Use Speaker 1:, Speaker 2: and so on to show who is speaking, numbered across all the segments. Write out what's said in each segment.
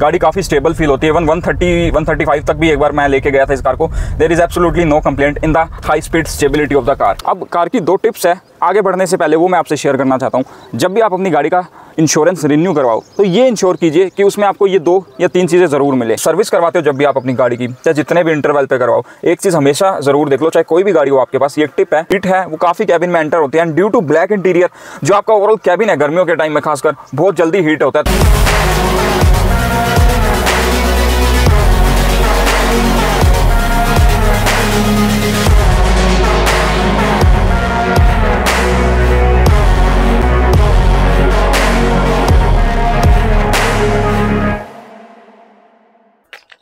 Speaker 1: गाड़ी काफ़ी stable feel होती है। इवन 130 135 तक भी एक बार मैं लेके गया था इस कार को। There is absolutely no complaint in the high speed stability of the car. अब कार की 2 टिप्स है आगे बढ़ने से पहले, वो मैं आपसे शेयर करना चाहता हूँ। जब भी आप अपनी गाड़ी का इंश्योरेंस रिन्यू करवाओ तो ये इंश्योर कीजिए कि उसमें आपको ये 2 या 3 चीज़ें ज़रूर मिले। सर्विस करवाते हो जब भी आप अपनी गाड़ी की, चाहे जितने भी इंटरवल पे करवाओ, एक चीज़ हमेशा ज़रूर देख लो, चाहे कोई भी गाड़ी हो आपके पास। ये टिप है, हिट है वो काफ़ी कैबिन में एंटर होती है, and due to black interior जो आपका ओवरऑल कैबिन है गर्मियों के टाइम में खासकर बहुत जल्दी हीट होता है।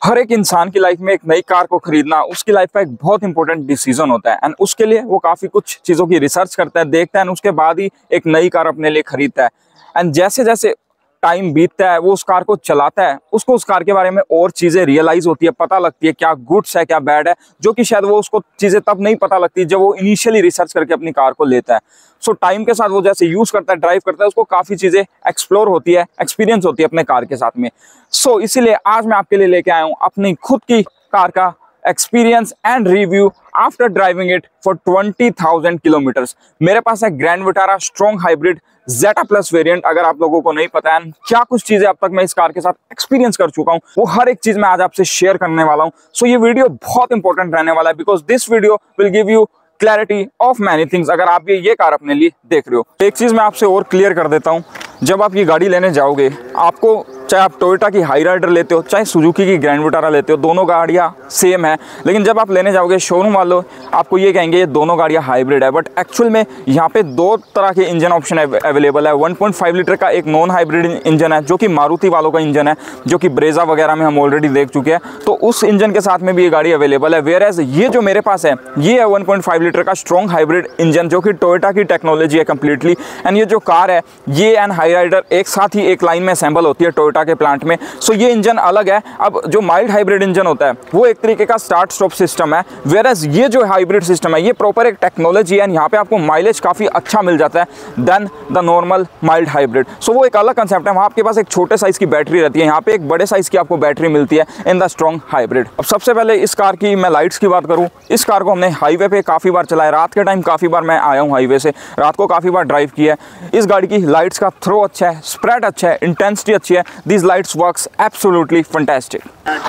Speaker 1: हर एक इंसान की लाइफ में एक नई कार को खरीदना उसकी लाइफ का एक बहुत इंपॉर्टेंट डिसीजन होता है, एंड उसके लिए वो काफ़ी कुछ चीज़ों की रिसर्च करता है, देखता है, एंड उसके बाद ही एक नई कार अपने लिए खरीदता है। एंड जैसे जैसे टाइम बीतता है वो उस कार को चलाता है, उसको उस कार के बारे में और चीज़ें रियलाइज़ होती है, पता लगती है क्या गुड्स है क्या बैड है, जो कि शायद वो उसको चीज़ें तब नहीं पता लगती जब वो इनिशियली रिसर्च करके अपनी कार को लेता है। सो टाइम के साथ वो जैसे यूज़ करता है, ड्राइव करता है, उसको काफ़ी चीज़ें एक्सप्लोर होती है, एक्सपीरियंस होती है अपने कार के साथ में। सो इसीलिए आज मैं आपके लिए लेके आया हूँ अपनी खुद की कार का experience and review after driving it for 20,000 kilometres. मेरे पास है grand Vitara strong hybrid Zeta plus variant. अगर आप लोगों को नहीं पता है क्या कुछ चीजें अब तक मैं इस कार के साथ एक्सपीरियंस कर चुका हूं, वो हर एक चीज मैं आज आपसे शेयर करने वाला हूं। सो ये वीडियो बहुत इंपॉर्टेंट रहने वाला है, because this video will give you clarity of many things अगर आप ये कार अपने लिए देख रहे हो। एक चीज मैं आपसे और क्लियर कर देता हूं, जब आप ये गाड़ी लेने जाओगे, आपको चाहे आप टोयोटा की हाई राइडर लेते हो चाहे सुजुकी की ग्रैंड विटारा लेते हो, दोनों गाड़ियाँ सेम है, लेकिन जब आप लेने जाओगे शोरूम वालों आपको ये कहेंगे ये दोनों गाड़ियाँ हाइब्रिड है। बट एक्चुअल में यहाँ पे 2 तरह के इंजन ऑप्शन अवेलेबल है। 1.5 लीटर का एक नॉन हाइब्रिड इंजन है जो कि मारुति वालों का इंजन है, जो कि ब्रेजा वगैरह में हम ऑलरेडी देख चुके हैं, तो उस इंजन के साथ में भी ये गाड़ी अवेलेबल है। वेयर एज ये जो मेरे पास है ये है 1.5 लीटर का स्ट्रॉन्ग हाइब्रिड इंजन, जो कि टोयोटा की टेक्नोलॉजी है कम्प्लीटली। एंड ये जो कार है ये एंड हाई राइडर एक साथ ही एक लाइन में असेंबल होती है टोयोटा के प्लांट में। सो ये इंजन अलग है। अब जो माइल्ड हाइब्रिड इंजन होता है वो एक तरीके का स्टार्ट स्टॉप सिस्टम है, वेयर एज ये जो हाइब्रिड सिस्टम है ये प्रॉपर एक टेक्नोलॉजी है, एंड यहाँ पे आपको माइलेज काफ़ी अच्छा मिल जाता है then the normal mild hybrid. सो वो एक अलग कंसेप्ट है। वहाँ आपके पास एक छोटे साइज़ की बैटरी रहती है, यहाँ पे एक बड़े साइज़ की आपको बैटरी मिलती है इन द स्ट्रॉन्ग हाइब्रिड। अब सबसे पहले इस कार की मैं लाइट्स की बात करूँ, इस कार को हमने हाईवे पे काफ़ी बार चलाया, रात के टाइम काफ़ी बार मैं आया हूँ हाईवे से, रात को काफ़ी बार ड्राइव किया है। इस गाड़ी की लाइट्स का थ्रो अच्छा है, स्प्रेड अच्छा है, इंटेंसिटी अच्छी है, this lights works absolutely fantastic.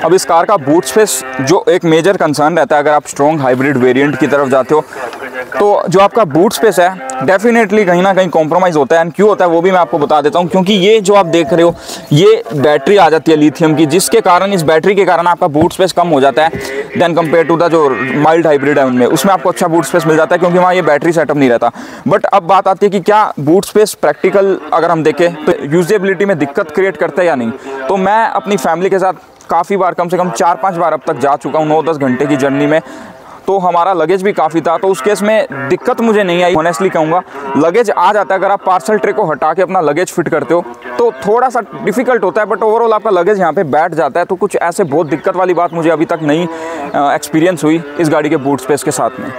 Speaker 1: अब इस कार का बूट स्पेस जो एक मेजर कंसर्न रहता है अगर आप स्ट्रॉन्ग हाइब्रिड वेरिएंट की तरफ जाते हो, तो जो आपका बूट स्पेस है डेफिनेटली कहीं ना कहीं कॉम्प्रोमाइज़ होता है। एंड क्यों होता है वो भी मैं आपको बता देता हूँ, क्योंकि ये जो आप देख रहे हो ये बैटरी आ जाती है लिथियम की, जिसके कारण इस बैटरी के कारण आपका बूट स्पेस कम हो जाता है देन कंपेयर टू द जो माइल्ड हाइब्रिड है उनमें, उसमें आपको अच्छा बूट स्पेस मिल जाता है क्योंकि वहाँ ये बैटरी सेटअप नहीं रहता। बट अब बात आती है कि क्या बूट स्पेस प्रैक्टिकल अगर हम देखें तो यूजेबिलिटी में दिक्कत क्रिएट करता है या नहीं। तो मैं अपनी फैमिली के साथ काफ़ी बार, कम से कम 4-5 बार अब तक जा चुका हूँ 9-10 घंटे की जर्नी में, तो हमारा लगेज भी काफ़ी था, तो उस केस में दिक्कत मुझे नहीं आई। ऑनेस्टली कहूँगा लगेज आ जाता है, अगर आप पार्सल ट्रे को हटा के अपना लगेज फिट करते हो तो थोड़ा सा डिफिकल्ट होता है, बट ओवरऑल आपका लगेज यहाँ पे बैठ जाता है। तो कुछ ऐसे बहुत दिक्कत वाली बात मुझे अभी तक नहीं एक्सपीरियंस हुई इस गाड़ी के बूट स्पेस के साथ में।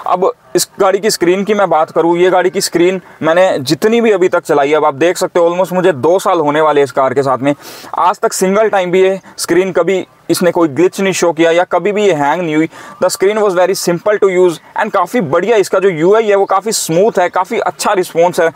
Speaker 1: अब इस गाड़ी की स्क्रीन की मैं बात करूँ, ये गाड़ी की स्क्रीन मैंने जितनी भी अभी तक चलाई है, अब आप देख सकते हो ऑलमोस्ट मुझे 2 साल होने वाले इस कार के साथ में, आज तक सिंगल टाइम भी ये स्क्रीन कभी इसने कोई ग्लिच नहीं शो किया या कभी भी ये हैंग नहीं हुई। The screen was very simple to use and काफ़ी बढ़िया इसका जो यूआई है वो काफ़ी स्मूथ है, काफ़ी अच्छा रिस्पॉन्स है।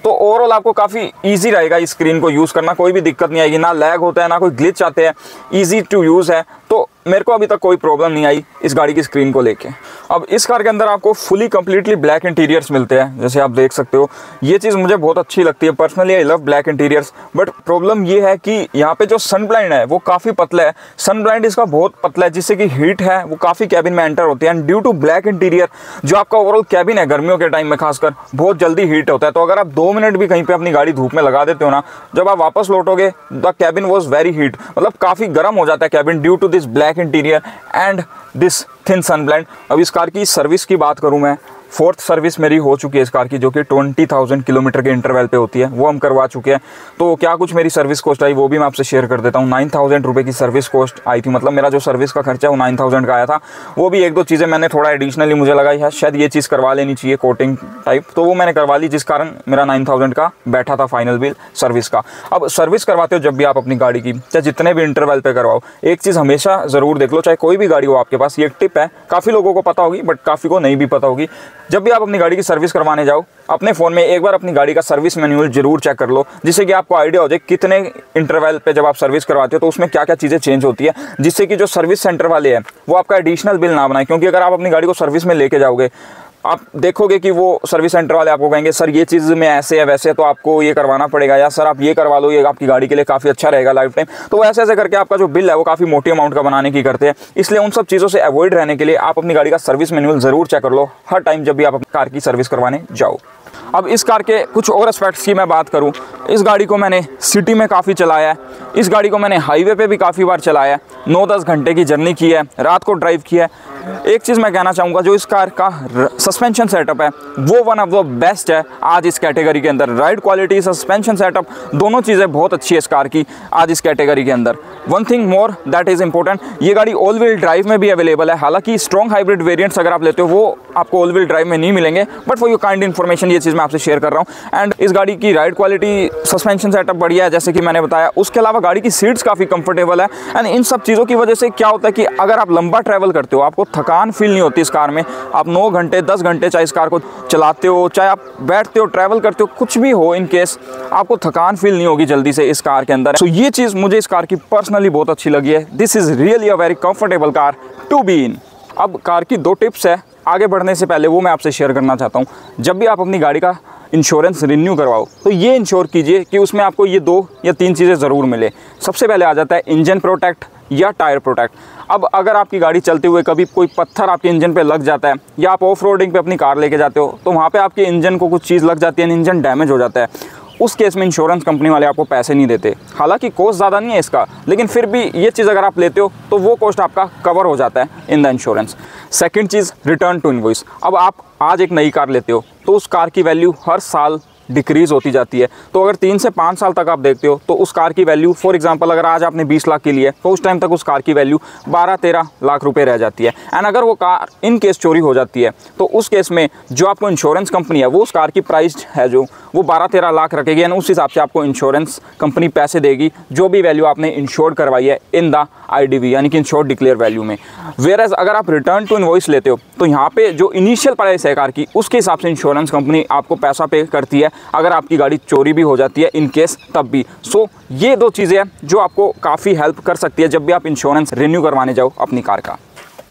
Speaker 1: तो ओवरऑल आपको काफ़ी इजी रहेगा इस स्क्रीन को यूज़ करना, कोई भी दिक्कत नहीं आएगी, ना लैग होता है ना कोई ग्लिच आते हैं, ईजी टू यूज़ है। तो मेरे को अभी तक कोई प्रॉब्लम नहीं आई इस गाड़ी की स्क्रीन को लेके। अब इस कार के अंदर आपको फुली कम्प्लीटली ब्लैक इंटीरियर्स मिलते हैं, जैसे आप देख सकते हो। ये चीज़ मुझे बहुत अच्छी लगती है, personally I love black interiors. But problem ये है कि यहाँ पे जो सन ब्लाइंड है वो काफ़ी पतला है, सन ब्लाइंड इसका बहुत पतला है, जिससे कि हीट है वो काफ़ी कैबिन में एंटर होती है। And due to black interior जो आपका ओवरऑल कैबिन है गर्मियों के टाइम में खासकर बहुत जल्दी हीट होता है। तो अगर आप 2 मिनट भी कहीं पर अपनी गाड़ी धूप में लगा देते हो ना, जब आप वापस लौटोगे the cabin was very heat, मतलब काफ़ी गर्म हो जाता है cabin due to this black interior and this thin sun blind. अब इस कार की सर्विस की बात करूं मैं, 4th सर्विस मेरी हो चुकी है इस कार की, जो कि 20,000 किलोमीटर के इंटरवल पे होती है, वो हम करवा चुके हैं। तो क्या कुछ मेरी सर्विस कॉस्ट आई वो भी मैं आपसे शेयर कर देता हूँ। 9,000 रुपये की सर्विस कॉस्ट आई थी, मतलब मेरा जो सर्विस का खर्चा है वो 9,000 का आया था। वो भी 1-2 चीज़ें मैंने थोड़ा एडिशनली मुझे लगा है शायद ये चीज़ करवा लेनी चाहिए, कोटिंग टाइप, तो वो मैंने करवा ली, जिस कारण मेरा 9,000 का बैठा था फाइनल बिल सर्विस का। अब सर्विस करवाते हो जब भी आप अपनी गाड़ी की, चाहे जितने भी इंटरवल पे करवाओ, एक चीज़ हमेशा ज़रूर देख लो, चाहे कोई भी गाड़ी हो आपके पास। ये एक टिप है, काफ़ी लोगों को पता होगी बट काफ़ी को नहीं भी पता होगी। जब भी आप अपनी गाड़ी की सर्विस करवाने जाओ, अपने फ़ोन में एक बार अपनी गाड़ी का सर्विस मैनुअल जरूर चेक कर लो, जिससे कि आपको आइडिया हो जाए कितने इंटरवल पे जब आप सर्विस करवाते हो तो उसमें क्या क्या चीज़ें चेंज होती है, जिससे कि जो सर्विस सेंटर वाले हैं वो आपका एडिशनल बिल ना बनाए। क्योंकि अगर आप अपनी गाड़ी को सर्विस में लेके जाओगे, आप देखोगे कि वो सर्विस सेंटर वाले आपको कहेंगे सर ये चीज़ में ऐसे है वैसे है, तो आपको ये करवाना पड़ेगा, या सर आप ये करवा लो, ये आपकी गाड़ी के लिए काफ़ी अच्छा रहेगा लाइफ टाइम। तो ऐसे ऐसे करके आपका जो बिल है वो काफ़ी मोटी अमाउंट का बनाने की करते हैं। इसलिए उन सब चीज़ों से अवॉइड रहने के लिए आप अपनी गाड़ी का सर्विस मैनुअल ज़रूर चेक कर लो हर टाइम जब भी आप अपनी कार की सर्विस करवाने जाओ। अब इस कार के कुछ और एस्पेक्ट्स की मैं बात करूं, इस गाड़ी को मैंने सिटी में काफ़ी चलाया है, इस गाड़ी को मैंने हाईवे पे भी काफ़ी बार चलाया है, 9-10 घंटे की जर्नी की है, रात को ड्राइव किया है। एक चीज़ मैं कहना चाहूँगा, जो इस कार का सस्पेंशन सेटअप है वो वन ऑफ द बेस्ट है आज इस कैटेगरी के अंदर। राइड क्वालिटी, सस्पेंशन सेटअप, दोनों चीज़ें बहुत अच्छी है इस कार की आज इस कैटेगरी के अंदर। One thing more that is important, ये गाड़ी ऑल व्हील ड्राइव में भी अवेलेबल है। हालांकि स्ट्रॉन्ग हाइब्रिड वेरिएंट्स अगर आप लेते हो वो आपको ऑल व्हील ड्राइव में नहीं मिलेंगे, but for your kind information ये चीज़ मैं आपसे शेयर कर रहा हूँ। एंड इस गाड़ी की राइड क्वालिटी, सस्पेंशन सेटअप बढ़िया है जैसे कि मैंने बताया। उसके अलावा गाड़ी की सीट्स काफ़ी कंफर्टेबल है। एंड इन सब चीज़ों की वजह से क्या होता है कि अगर आप लंबा ट्रैवल करते हो, आपको थकान फील नहीं होती इस कार में। आप 9 घंटे 10 घंटे चाहे इस कार को चलाते हो, चाहे आप बैठते हो, ट्रैवल करते हो, कुछ भी हो, इन केस आपको थकान फील नहीं होगी जल्दी से इस कार के अंदर। तो ये चीज़ मुझे इस कार की पर्सनली बहुत अच्छी लगी है। This is really a very comfortable car to be in. अब कार की 2 टिप्स है आगे बढ़ने से पहले, वो मैं आपसे शेयर करना चाहता हूँ। जब भी आप अपनी गाड़ी का इंश्योरेंस रिन्यू करवाओ तो ये इंश्योर कीजिए कि उसमें आपको ये 2 या 3 चीज़ें ज़रूर मिले। सबसे पहले आ जाता है इंजन प्रोटेक्ट या टायर प्रोटेक्ट। अब अगर आपकी गाड़ी चलते हुए कभी कोई पत्थर आपके इंजन पे लग जाता है, या आप ऑफ रोडिंग पे अपनी कार लेके जाते हो तो वहाँ पे आपके इंजन को कुछ चीज़ लग जाती है, इंजन डैमेज हो जाता है, उस केस में इंश्योरेंस कंपनी वाले आपको पैसे नहीं देते। हालांकि कॉस्ट ज़्यादा नहीं है इसका, लेकिन फिर भी ये चीज़ अगर आप लेते हो तो वो कॉस्ट आपका कवर हो जाता है इन द इंश्योरेंस। सेकंड चीज़, रिटर्न टू इनवॉइस। अब आप आज एक नई कार लेते हो तो उस कार की वैल्यू हर साल डिक्रीज़ होती जाती है। तो अगर 3 से 5 साल तक आप देखते हो तो उस कार की वैल्यू, फॉर एग्जांपल अगर आज आपने 20 लाख की ली है तो उस टाइम तक उस कार की वैल्यू 12-13 लाख रुपए रह जाती है। एंड अगर वो कार इन केस चोरी हो जाती है तो उस केस में जो आपको इंश्योरेंस कंपनी है वो उस कार की प्राइस है जो वो 12-13 लाख रखेगी, एंड उस हिसाब से आपको इंश्योरेंस कंपनी पैसे देगी जो भी वैल्यू आपने इंश्योर्ड करवाई है इन द IDV, यानी कि इंश्योर्ड डिक्लेयर वैल्यू में। वेयर अगर आप रिटर्न टू इनवॉइस लेते हो तो यहाँ पे जो इनिशियल प्राइस है कार की उसके हिसाब से इंश्योरेंस कंपनी आपको पैसा पे करती है अगर आपकी गाड़ी चोरी भी हो जाती है इन केस तब भी। सो ये 2 चीज़ें हैं जो आपको काफ़ी हेल्प कर सकती है जब भी आप इंश्योरेंस रिन्यू करवाने जाओ अपनी कार का।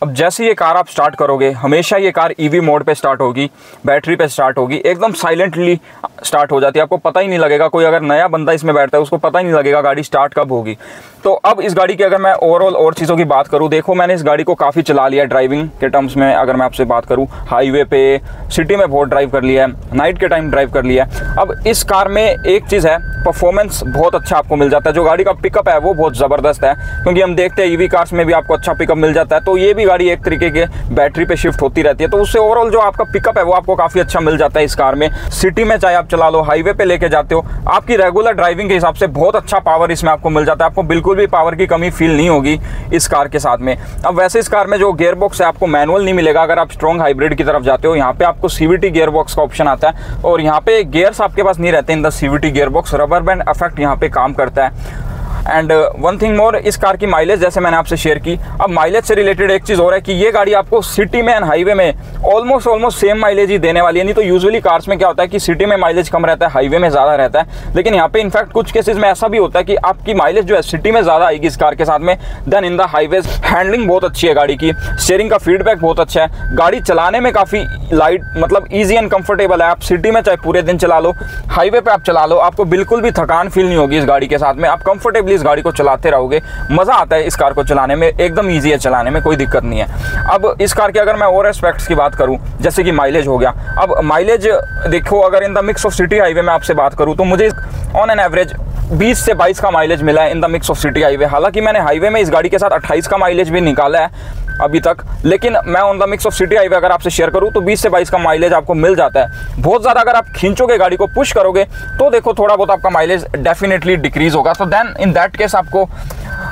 Speaker 1: अब जैसे ये कार आप स्टार्ट करोगे, हमेशा ये कार EV मोड पे स्टार्ट होगी, बैटरी पे स्टार्ट होगी, एकदम साइलेंटली स्टार्ट हो जाती है, आपको पता ही नहीं लगेगा। कोई अगर नया बंदा इसमें बैठता है उसको पता ही नहीं लगेगा गाड़ी स्टार्ट कब होगी। तो अब इस गाड़ी की अगर मैं ओवरऑल और चीज़ों की बात करूँ, देखो मैंने इस गाड़ी को काफ़ी चला लिया ड्राइविंग के टर्म्स में। अगर मैं आपसे बात करूँ, हाईवे पे, सिटी में बहुत ड्राइव कर लिया है, नाइट के टाइम ड्राइव कर लिया है। अब इस कार में एक चीज़ है, परफॉर्मेंस बहुत अच्छा आपको मिल जाता है। जो गाड़ी का पिकअप है वो बहुत ज़बरदस्त है, क्योंकि हम देखते हैं EV कार्स में भी आपको अच्छा पिकअप मिल जाता है। तो ये भी गाड़ी एक तरीके के बैटरी पे शिफ्ट होती रहती है, तो उससे ओवरऑल जो आपका पिकअप है वो आपको काफ़ी अच्छा मिल जाता है इस कार में। सिटी में चाहे आप चला लो, हाईवे पे लेके जाते हो, आपकी रेगुलर ड्राइविंग के हिसाब से बहुत अच्छा पावर इसमें आपको मिल जाता है। आपको बिल्कुल भी पावर की कमी फील नहीं होगी इस कार के साथ में। अब वैसे इस कार में जो गियर बॉक्स है आपको मैनुअल नहीं मिलेगा अगर आप स्ट्रॉन्ग हाइब्रिड की तरफ जाते हो। यहाँ पे आपको CVT गियर बॉक्स का ऑप्शन आता है, और यहाँ पे गियर्स आपके पास नहीं रहते in the CVT gear box. Rubber band effect यहाँ पे काम करता है। एंड वन थिंग मोर, इस कार की माइलेज जैसे मैंने आपसे शेयर की। अब माइलेज से रिलेटेड एक चीज़ और है कि ये गाड़ी आपको सिटी में एंड हाईवे में ऑलमोस्ट सेम माइलेज ही देने वाली है। नहीं तो यूजुअली कार्स में क्या होता है कि सिटी में माइलेज कम रहता है, हाईवे में ज़्यादा रहता है, लेकिन यहाँ पे इनफैक्ट कुछ केसेस में ऐसा भी होता है कि आपकी माइलेज जो है सिटी में ज़्यादा आएगी इस कार के साथ में then in the highways. Handling बहुत अच्छी है गाड़ी की, स्टीयरिंग का फीडबैक बहुत अच्छा है, गाड़ी चलाने में काफ़ी लाइट, मतलब ईजी एंड कंफर्टेबल है। आप सिटी में चाहे पूरे दिन चला लो, हाईवे पे आप चला लो, आपको बिल्कुल भी थकान फील नहीं होगी इस गाड़ी के साथ में। आप कंफर्टेबली इस गाड़ी को चलाते रहोगे, मज़ा आता है इस कार को चलाने में, एकदम ईजी है चलाने में, कोई दिक्कत नहीं है। अब इस कार के अगर मैं और एस्पेक्ट्स की बात करूं, जैसे कि माइलेज हो गया। अब माइलेज देखो, अगर in the mix of city highway में आपसे बात करूं तो मुझे ऑन एन एवरेज 20 से 22 का माइलेज मिला है in the mix of city highway. हालांकि मैंने हाईवे में इस गाड़ी के साथ 28 का माइलेज भी निकाला है अभी तक, लेकिन मैं on the mix of city highway अगर आपसे शेयर करूं तो 20 से 22 का माइलेज आपको मिल जाता है। बहुत ज़्यादा अगर आप खींचोगे गाड़ी को, पुश करोगे, तो देखो थोड़ा बहुत आपका माइलेज डेफिनेटली डिक्रीज होगा। तो देन इन दैट केस आपको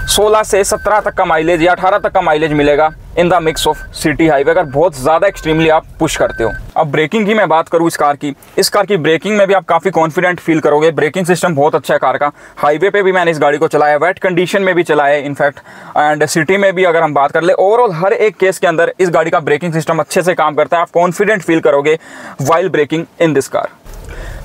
Speaker 1: 16 से 17 तक का माइलेज या 18 तक का माइलेज मिलेगा in the mix of city highway अगर बहुत ज़्यादा एक्सट्रीमली आप पुश करते हो। अब ब्रेकिंग की मैं बात करूँ इस कार की ब्रेकिंग में भी आप काफ़ी कॉन्फिडेंट फील करोगे। ब्रेकिंग सिस्टम बहुत अच्छा है कार का। हाईवे पे भी मैंने इस गाड़ी को चलाया, वेट कंडीशन में भी चलाया इनफैक्ट, एंड सिटी में भी अगर हम बात कर ले, ओवरऑल हर एक केस के अंदर इस गाड़ी का ब्रेकिंग सिस्टम अच्छे से काम करता है। आप कॉन्फिडेंट फील करोगे while breaking in this car.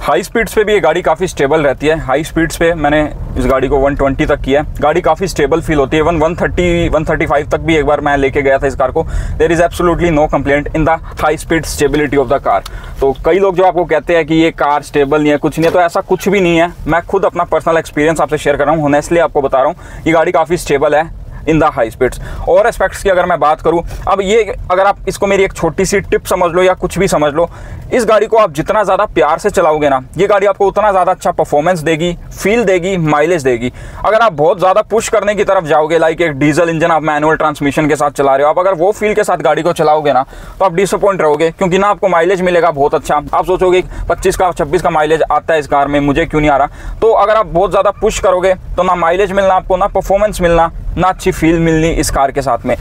Speaker 1: High speeds पे भी ये गाड़ी काफ़ी स्टेबल रहती है। हाई स्पीड्स पे मैंने इस गाड़ी को 120 तक किया है। गाड़ी काफ़ी स्टेबल फील होती है। इवन 135 तक भी एक बार मैं लेके गया था इस कार को। There is absolutely no complaint in the high speed stability of the car. तो कई लोग जो आपको कहते हैं कि ये कार स्टेबल नहीं है, कुछ नहीं है, तो ऐसा कुछ भी नहीं है। मैं खुद अपना पर्सनल एक्सपीरियंस आपसे शेयर कर रहा हूँ, होनेस्टली आपको बता रहा हूँ, ये गाड़ी काफ़ी स्टेबल है इन द हाई स्पीड्स। और एस्पेक्ट्स की अगर मैं बात करूं, अब ये अगर आप इसको मेरी एक छोटी सी टिप समझ लो या कुछ भी समझ लो, इस गाड़ी को आप जितना ज़्यादा प्यार से चलाओगे ना, ये गाड़ी आपको उतना ज़्यादा अच्छा परफॉर्मेंस देगी, फील देगी, माइलेज देगी। अगर आप बहुत ज़्यादा पुश करने की तरफ जाओगे, लाइक एक डीजल इंजन आप मैनुअल ट्रांसमिशन के साथ चला रहे हो, आप अगर वो फील के साथ गाड़ी को चलाओगे ना, तो आप डिसअपॉइंट रहोगे, क्योंकि ना आपको माइलेज मिलेगा बहुत अच्छा। आप सोचोगे 25 का 26 का माइलेज आता है इस कार में, मुझे क्यों नहीं आ रहा। तो अगर आप बहुत ज़्यादा पुश करोगे तो ना माइलेज मिलना आपको, ना परफॉर्मेंस मिलना, ना अच्छी फील मिलनी इस कार के साथ में।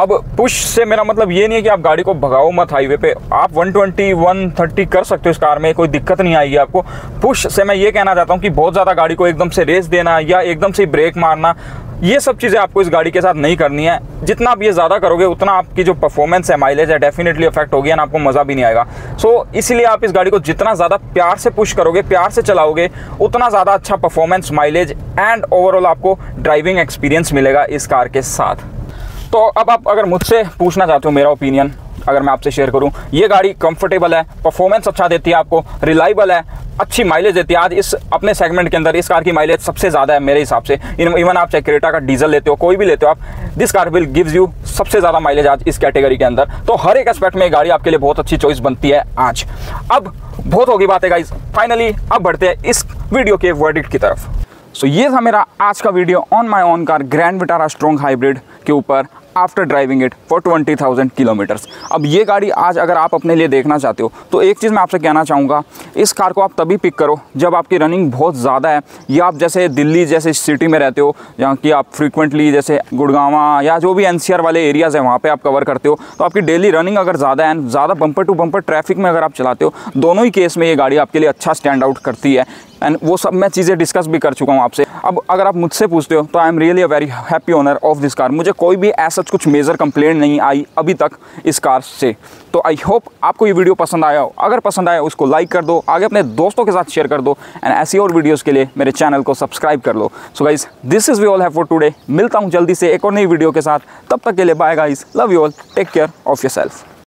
Speaker 1: अब पुश से मेरा मतलब ये नहीं है कि आप गाड़ी को भगाओ मत हाईवे पे। आप 120 130 कर सकते हो इस कार में, कोई दिक्कत नहीं आएगी आपको। पुश से मैं ये कहना चाहता हूँ कि बहुत ज़्यादा गाड़ी को एकदम से रेस देना या एकदम से ब्रेक मारना, ये सब चीज़ें आपको इस गाड़ी के साथ नहीं करनी है। जितना आप ये ज़्यादा करोगे उतना आपकी जो परफॉर्मेंस है, माइलेज है, डेफिनेटली अफेक्ट होगी और आपको मज़ा भी नहीं आएगा। सो इसलिए आप इस गाड़ी को जितना ज़्यादा प्यार से पुश करोगे, प्यार से चलाओगे, उतना ज़्यादा अच्छा परफॉर्मेंस, माइलेज एंड ओवरऑल आपको ड्राइविंग एक्सपीरियंस मिलेगा इस कार के साथ। तो अब आप अगर मुझसे पूछना चाहते हो मेरा ओपिनियन, अगर मैं आपसे शेयर करूं, ये गाड़ी कंफर्टेबल है, परफॉर्मेंस अच्छा देती है आपको, रिलायबल है, अच्छी माइलेज देती है। आज इस अपने सेगमेंट के अंदर इस कार की माइलेज सबसे ज़्यादा है मेरे हिसाब से। इवन आप चाहे क्रेटा का डीजल लेते हो, कोई भी लेते हो आप, this car will gives you सबसे ज़्यादा माइलेज आज इस कैटेगरी के अंदर। तो हर एक एस्पेक्ट में गाड़ी आपके लिए बहुत अच्छी चॉइस बनती है आज। अब बहुत होगी बातें गाइस, फाइनली अब बढ़ते हैं इस वीडियो के वर्डिक्ट की तरफ। सो ये था मेरा आज का video on my own car grand Vitara strong hybrid के ऊपर after driving it for 20,000 kilometres. अब ये गाड़ी आज अगर आप अपने लिए देखना चाहते हो तो एक चीज़ मैं आपसे कहना चाहूँगा, इस कार को आप तभी पिक करो जब आपकी रनिंग बहुत ज़्यादा है, या आप जैसे दिल्ली जैसे सिटी में रहते हो, जहाँ कि आप फ्रीक्वेंटली जैसे गुड़गांव या जो भी NCR वाले एरियाज़ है वहाँ पे आप कवर करते हो, तो आपकी डेली रनिंग अगर ज़्यादा है, ज़्यादा बम्पर टू बम्पर ट्रैफिक में अगर आप चलाते हो, दोनों ही केस में ये गाड़ी आपके लिए अच्छा स्टैंड आउट करती है। एंड वो सब मैं चीज़ें डिस्कस भी कर चुका हूँ आपसे। अब अगर आप मुझसे पूछते हो तो I am really a very happy owner of this car. मुझे कोई भी ऐसा कुछ मेजर कंप्लेंट नहीं आई अभी तक इस कार से। तो आई होप आपको ये वीडियो पसंद आया हो। अगर पसंद आया उसको लाइक कर दो, आगे अपने दोस्तों के साथ शेयर कर दो, एंड ऐसी और वीडियोज़ के लिए मेरे चैनल को सब्सक्राइब कर लो। So guys, this is we all have for today. मिलता हूँ जल्दी से एक और नई वीडियो के साथ। तब तक के लिए bye guys, love you all, take care of your self.